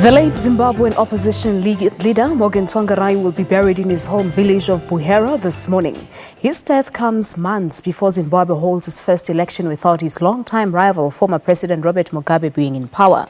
The late Zimbabwean opposition leader Morgan Tsvangirai will be buried in his home village of Buhera this morning. His death comes months before Zimbabwe holds its first election without his longtime rival, former President Robert Mugabe, being in power.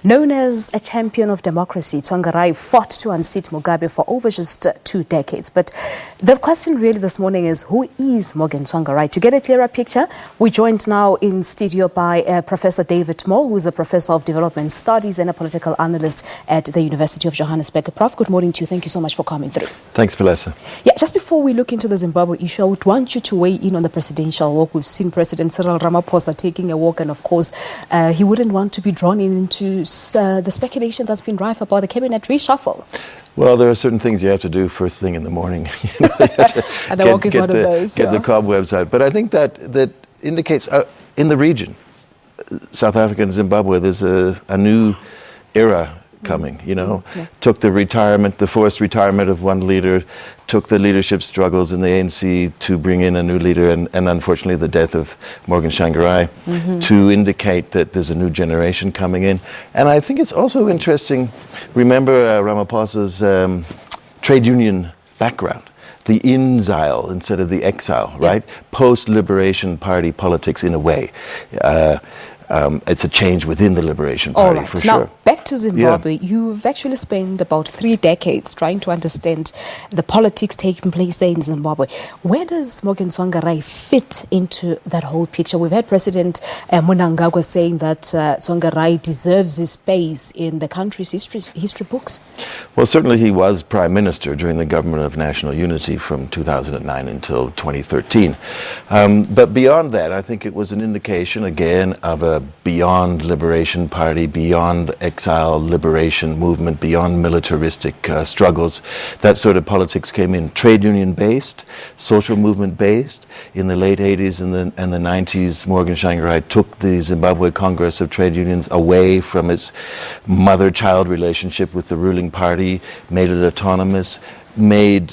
Known as a champion of democracy, Tsvangirai fought to unseat Mugabe for over just 2 decades. But the question really this morning is, who is Morgan Tsvangirai? To get a clearer picture, we're joined now in studio by Professor David Moore, who is a professor of development studies and a political analyst at the University of Johannesburg. Prof, good morning to you. Thank you so much for coming through. Thanks, Melissa. Yeah, just before we look into the Zimbabwe issue, I would want you to weigh in on the presidential walk. We've seen President Cyril Ramaphosa taking a walk, and of course, he wouldn't want to be drawn into the speculation that's been rife about the cabinet reshuffle. Well, there are certain things you have to do first thing in the morning. And the walk is one of those. Get the cobwebs out. But I think that indicates in the region, South Africa and Zimbabwe, there's a new era coming, took the forced retirement of one leader, took the leadership struggles in the ANC to bring in a new leader, and unfortunately the death of Morgan Tsvangirai to indicate that there's a new generation coming in. And I think it's also interesting, remember Ramaphosa's trade union background, the exile instead of the exile, right? Post-Liberation Party politics in a way. It's a change within the Liberation Party, for sure. Now, back to Zimbabwe. You've actually spent about 3 decades trying to understand the politics taking place there in Zimbabwe. Where does Morgan Tsvangirai fit into that whole picture? We've had President Mnangagwa saying that Tsvangirai deserves his space in the country's history books. Well, certainly he was Prime Minister during the Government of National Unity from 2009 until 2013. But beyond that, I think it was an indication, again, of a beyond Liberation Party, beyond exile liberation movement, beyond militaristic struggles. That sort of politics came in. Trade union based, social movement based. In the late 80s and the 90s, Morgan Tsvangirai took the Zimbabwe Congress of Trade Unions away from its mother-child relationship with the ruling party, made it autonomous, made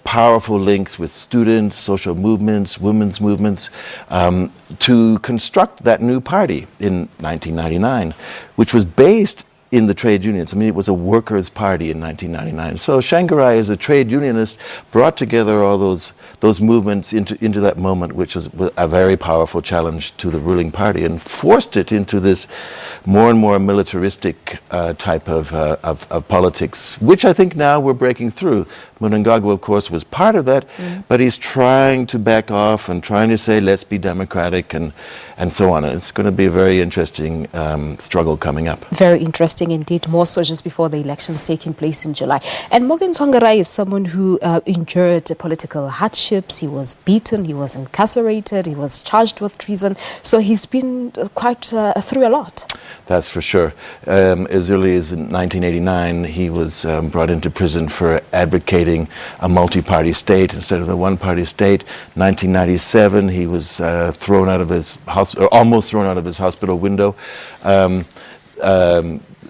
powerful links with students, social movements, women's movements, to construct that new party in 1999, which was based in the trade unions. I mean, it was a workers' party in 1999. So Tsvangirai, as a trade unionist, brought together all those movements into that moment, which was a very powerful challenge to the ruling party, and forced it into this more and more militaristic type of politics, which I think now we're breaking through. Mnangagwa, of course, was part of that, but he's trying to back off and trying to say, let's be democratic and so on. And it's going to be a very interesting struggle coming up. Very interesting indeed, more so just before the elections taking place in July. And Morgan Tsvangirai is someone who endured political hardships. He was beaten, he was incarcerated, he was charged with treason. So he's been quite through a lot. That's for sure. As early as in 1989, he was brought into prison for advocating a multi-party state instead of the one-party state. 1997, he was thrown out of his almost thrown out of his hospital window.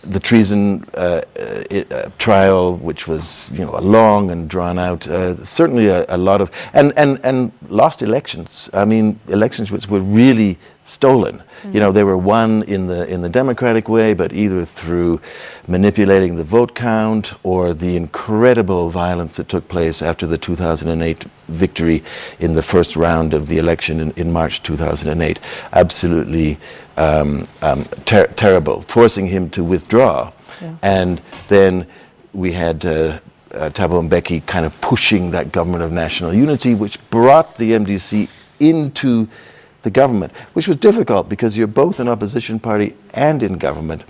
The treason trial, which was a long and drawn out, certainly a lot of and lost elections. I mean, elections which were really stolen. They were won in the democratic way, but either through manipulating the vote count or the incredible violence that took place after the 2008 victory in the first round of the election in March 2008. Absolutely terrible, forcing him to withdraw. And then we had Thabo Mbeki kind of pushing that Government of National Unity, which brought the MDC into the government, which was difficult because you're both an opposition party and in government.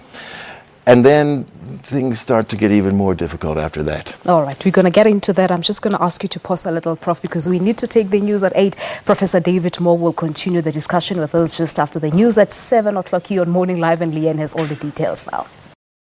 And then things start to get even more difficult after that. All right, we're going to get into that. I'm just going to ask you to pause a little, Prof, because we need to take the news at 8. Professor David Moore will continue the discussion with us just after the news at 7 o'clock here on Morning Live, and Leanne has all the details now.